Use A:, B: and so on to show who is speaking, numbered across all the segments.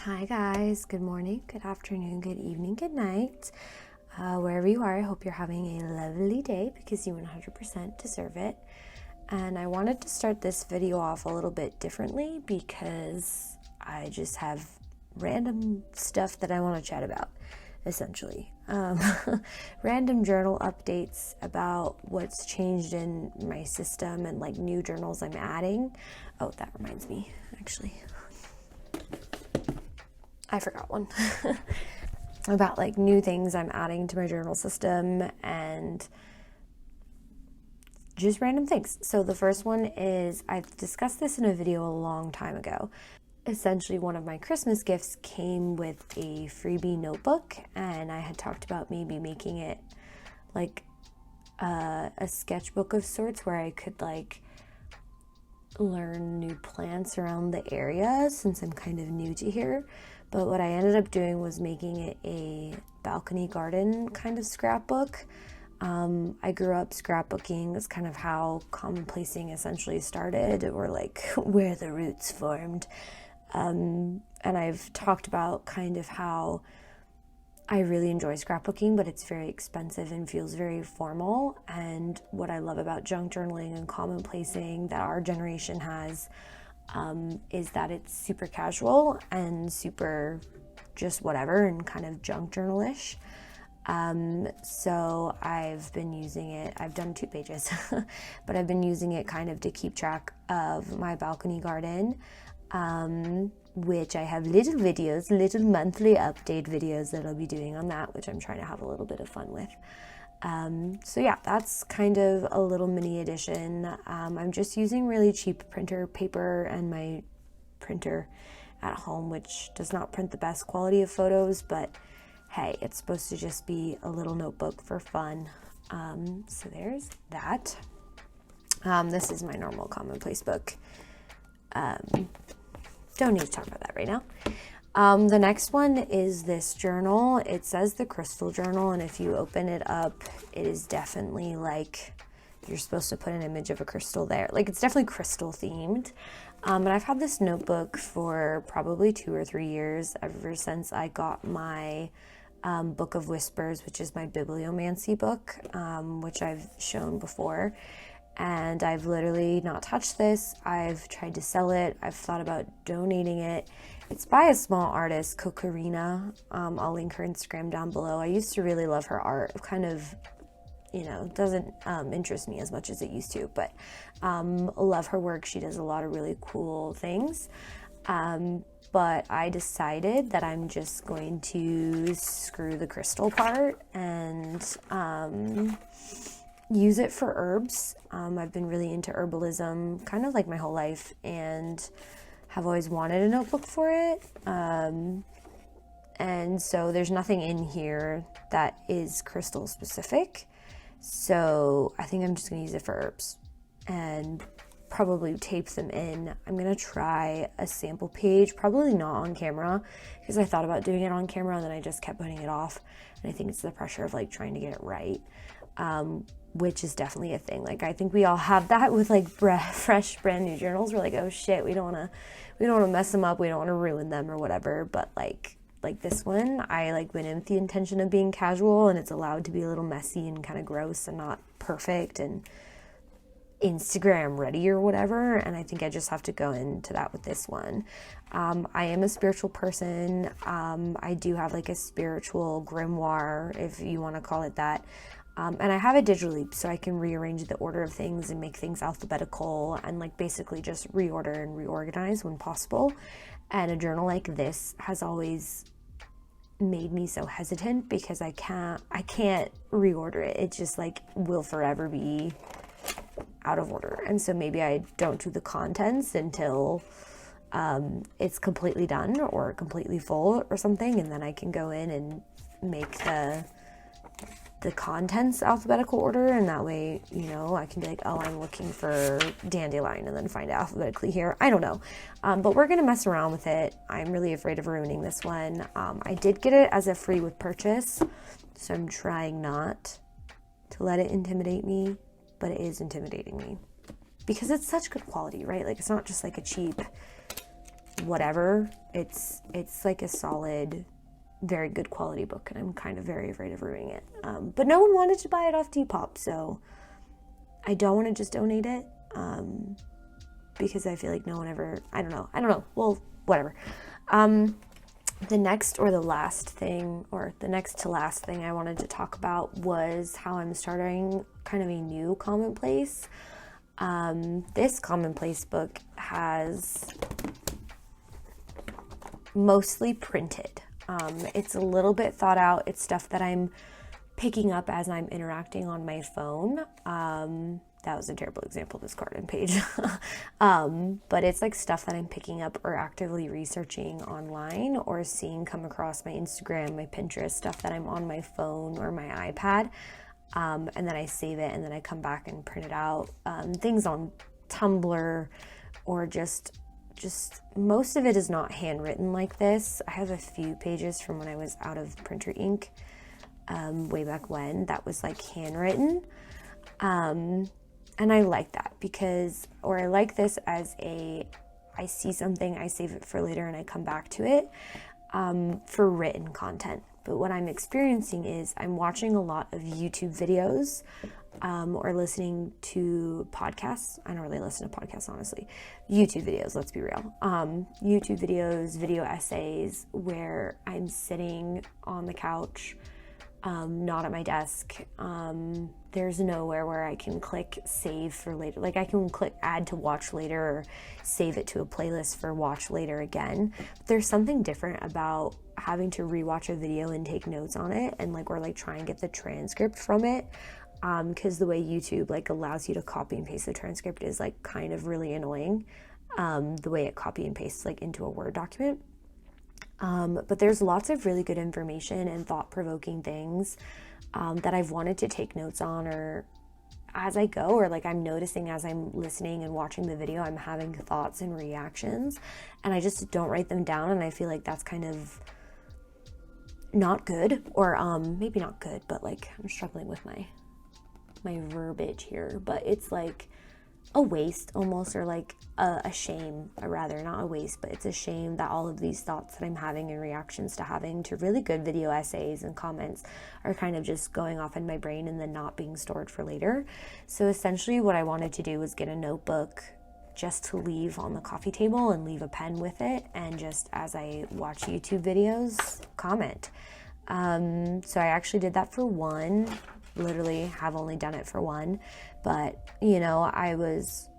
A: Hi guys, good morning, good afternoon, good evening, good night. Wherever you are, I hope you're having a lovely day because you 100% deserve it. And I wanted to start this video off a little bit differently because I just have random stuff that I want to chat about, essentially. Random journal updates about what's changed in my system and like new journals I'm adding. Oh, that reminds me, actually. I forgot one. About like new things I'm adding to my journal system and just random things. So the first one is, I've discussed this in a video a long time ago. Essentially, one of my Christmas gifts came with a freebie notebook, and I had talked about maybe making it like a sketchbook of sorts where I could like learn new plants around the area since I'm kind of new to here. But what I ended up doing was making it a balcony garden kind of scrapbook. I grew up scrapbooking. That's kind of how commonplacing essentially started, or like where the roots formed. And I've talked about kind of how I really enjoy scrapbooking, but it's very expensive and feels very formal. And what I love about junk journaling and commonplacing that our generation has is that it's super casual and super just whatever and kind of junk journalish. So I've been using it, I've done 2 pages, but I've been using it kind of to keep track of my balcony garden, which I have little monthly update videos that I'll be doing on that, which I'm trying to have a little bit of fun with. So yeah, that's kind of a little mini edition. I'm just using really cheap printer paper and my printer at home, which does not print the best quality of photos, but hey, it's supposed to just be a little notebook for fun. So there's that. This is my normal commonplace book. Don't need to talk about that right now. The next one is this journal. It says the crystal journal, and if you open it up, it is definitely like you're supposed to put an image of a crystal there. Like, it's definitely crystal themed. And I've had this notebook for probably 2 or 3 years, ever since I got my Book of Whispers, which is my bibliomancy book, which I've shown before. And I've literally not touched this. I've tried to sell it. I've thought about donating it. It's by a small artist, Kokarina. I'll link her Instagram down below. I used to really love her art. It kind of, doesn't interest me as much as it used to, but love her work. She does a lot of really cool things. But I decided that I'm just going to screw the crystal part and use it for herbs. I've been really into herbalism kind of like my whole life and have always wanted a notebook for it. And so there's nothing in here that is crystal specific. So I think I'm just going to use it for herbs and probably tape them in. I'm going to try a sample page, probably not on camera, because I thought about doing it on camera and then I just kept putting it off. And I think it's the pressure of like trying to get it right. Which is definitely a thing. Like, I think we all have that with like fresh, brand new journals. We're like, oh shit, we don't want to mess them up. We don't want to ruin them or whatever. But like this one, I like went in with the intention of being casual, and it's allowed to be a little messy and kind of gross and not perfect and Instagram ready or whatever. And I think I just have to go into that with this one. I am a spiritual person. I do have like a spiritual grimoire, if you want to call it that. And I have it digitally, so I can rearrange the order of things and make things alphabetical and like basically just reorder and reorganize when possible. And a journal like this has always made me so hesitant because I can't reorder it. It just like will forever be out of order. And so maybe I don't do the contents until it's completely done or completely full or something, and then I can go in and make the contents alphabetical order, and that way, I can be like, oh, I'm looking for dandelion, and then find it alphabetically here. I don't know. But we're going to mess around with it. I'm really afraid of ruining this one. I did get it as a free with purchase, so I'm trying not to let it intimidate me, but it is intimidating me because it's such good quality, right? Like, it's not just like a cheap whatever. It's like a solid, very good quality book, and I'm kind of very afraid of ruining it. But no one wanted to buy it off Depop, so I don't want to just donate it, because I feel like no one ever, I don't know. Well, whatever. The next to last thing I wanted to talk about was how I'm starting kind of a new commonplace. This commonplace book has mostly printed. It's a little bit thought out. It's stuff that I'm picking up as I'm interacting on my phone. That was a terrible example, this garden page. But it's like stuff that I'm picking up or actively researching online or seeing come across my Instagram, my Pinterest, stuff that I'm on my phone or my iPad. And then I save it and then I come back and print it out. Things on Tumblr, or just most of it is not handwritten like this. I have a few pages from when I was out of printer ink, way back when, that was like handwritten. And I like that I like this as I see something, I save it for later and I come back to it, for written content. But what I'm experiencing is I'm watching a lot of YouTube videos, or listening to podcasts. I don't really listen to podcasts, honestly. YouTube videos, let's be real. YouTube videos, video essays, where I'm sitting on the couch, not at my desk. There's nowhere where I can click save for later. Like I can click add to watch later or save it to a playlist for watch later again. But there's something different about having to rewatch a video and take notes on it and or try and get the transcript from it. Because the way YouTube allows you to copy and paste the transcript is kind of really annoying. The way it copy and pastes into a Word document. But there's lots of really good information and thought-provoking things that I've wanted to take notes on, or as I go, or I'm noticing as I'm listening and watching the video, I'm having thoughts and reactions, and I just don't write them down, and I feel like that's kind of not good, or maybe not good, but I'm struggling with my verbiage here, but it's a waste almost, or a shame, or rather not a waste, but it's a shame that all of these thoughts that I'm having and reactions to having to really good video essays and comments are kind of just going off in my brain and then not being stored for later. So essentially what I wanted to do was get a notebook just to leave on the coffee table and leave a pen with it, and just as I watch YouTube videos, comment. So I actually did that for one. Literally have only done it for one, but it's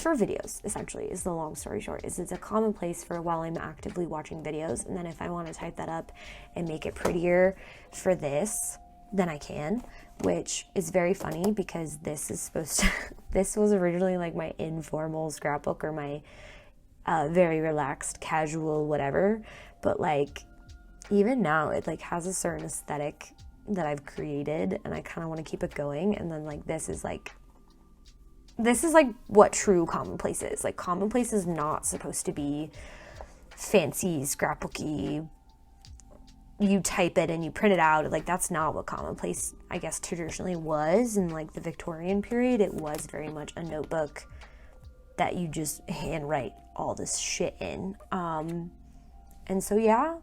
A: for videos, essentially, is the long story short. It's a commonplace for while I'm actively watching videos, and then if I want to type that up and make it prettier for this, then I can, which is very funny because this was originally my informal scrapbook, or my very relaxed, casual, whatever, but even now it has a certain aesthetic that I've created, and I kind of want to keep it going. And then this is what true commonplace is. Commonplace is not supposed to be fancy, scrapbooky, you type it and you print it out. That's not what commonplace, I guess, traditionally was. In the Victorian period, it was very much a notebook that you just handwrite all this shit in. And so yeah,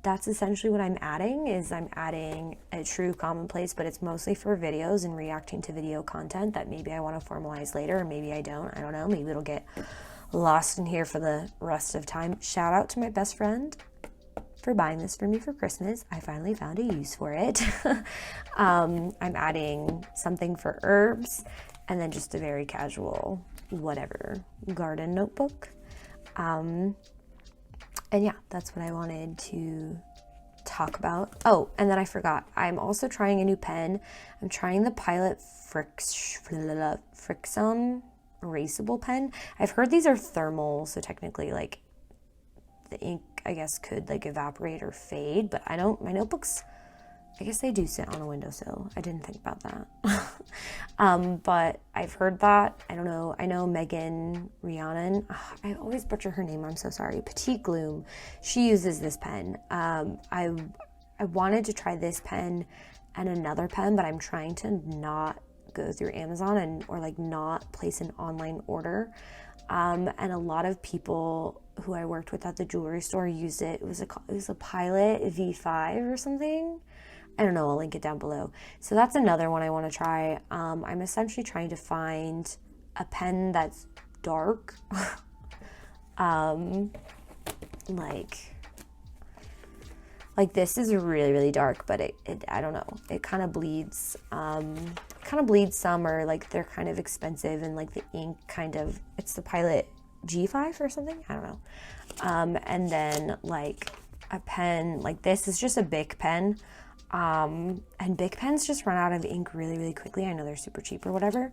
A: that's essentially what I'm adding, is I'm adding a true commonplace, but it's mostly for videos and reacting to video content that maybe I want to formalize later, or maybe I don't know. Maybe it'll get lost in here for the rest of time. Shout out to my best friend for buying this for me for Christmas. I finally found a use for it. I'm adding something for herbs, and then just a very casual, whatever, garden notebook. And yeah, that's what I wanted to talk about. Oh, and then I forgot. I'm also trying a new pen. I'm trying the Pilot Frixion erasable pen. I've heard these are thermal, so technically the ink, I guess, could evaporate or fade, but my notebooks, I guess they do sit on a windowsill. I didn't think about that. But I've heard that. I don't know. I know Megan Rhiannon. I always butcher her name. I'm so sorry. Petite Gloom. She uses this pen. I wanted to try this pen and another pen, but I'm trying to not go through Amazon or like not place an online order. And a lot of people who I worked with at the jewelry store used it. It was a Pilot V5 or something. I don't know, I'll link it down below. So that's another one I want to try. I'm essentially trying to find a pen that's dark. Like this is really, really dark, but it I don't know, it kind of bleeds some, or like they're kind of expensive, and like the ink kind of, it's the Pilot G5 or something, I don't know. And then like a pen like this is just a Bic pen, and Bic pens just run out of ink really, really quickly. I know they're super cheap or whatever,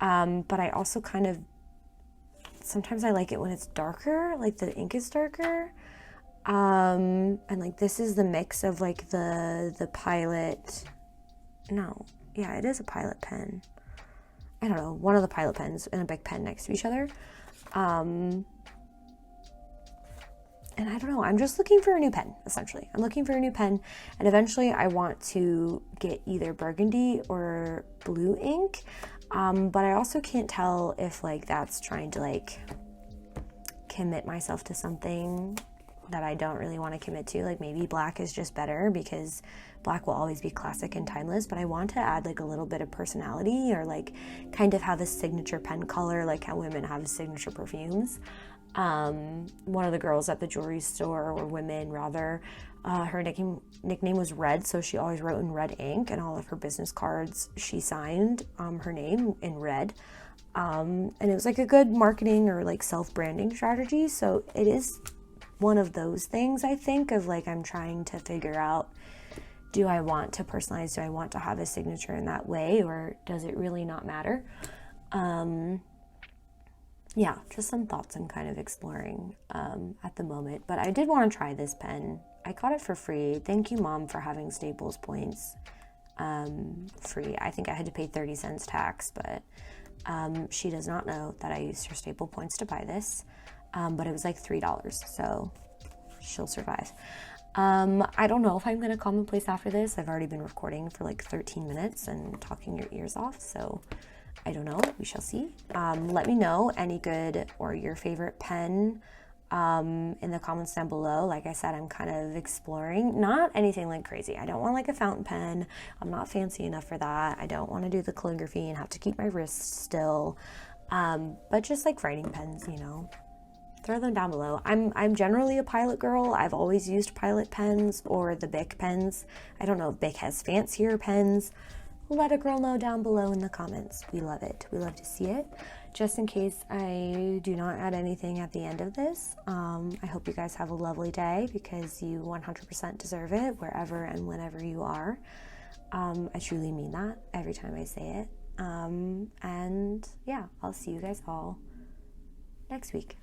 A: but I also kind of, sometimes I like it when it's darker, like the ink is darker. And like this is the mix of like the Pilot, no, yeah, it is a Pilot pen. I don't know, one of the Pilot pens and a Bic pen next to each other. And I don't know, I'm just looking for a new pen, essentially. I'm looking for a new pen, and eventually I want to get either burgundy or blue ink. But I also can't tell if like that's trying to like commit myself to something that I don't really want to commit to. Like maybe black is just better because black will always be classic and timeless, but I want to add like a little bit of personality, or like kind of have a signature pen color, like how women have signature perfumes. One of the girls at the jewelry store, or women rather, her nickname was Red, so she always wrote in red ink, and all of her business cards she signed her name in red. And it was like a good marketing or like self-branding strategy. So it is one of those things, I think, of like I'm trying to figure out, do I want to personalize, do I want to have a signature in that way, or does it really not matter? Yeah, just some thoughts I'm kind of exploring at the moment. But I did want to try this pen. I got it for free. Thank you, Mom, for having Staples points free. I think I had to pay 30 cents tax, but she does not know that I used her Staple points to buy this. But it was like $3, so she'll survive. I don't know if I'm going to commonplace after this. I've already been recording for like 13 minutes and talking your ears off, so I don't know. We shall see. Let me know any good or your favorite pen in the comments down below. Like I said, I'm kind of exploring, not anything like crazy. I don't want like a fountain pen. I'm not fancy enough for that. I don't want to do the calligraphy and have to keep my wrists still. But just like writing pens, you know, throw them down below. I'm generally a Pilot girl. I've always used Pilot pens or the Bic pens. I don't know if Bic has fancier pens. Let a girl know down below in the comments. We love it. We love to see it. Just in case I do not add anything at the end of this, I hope you guys have a lovely day, because you 100% deserve it wherever and whenever you are. I truly mean that every time I say it. And yeah, I'll see you guys all next week.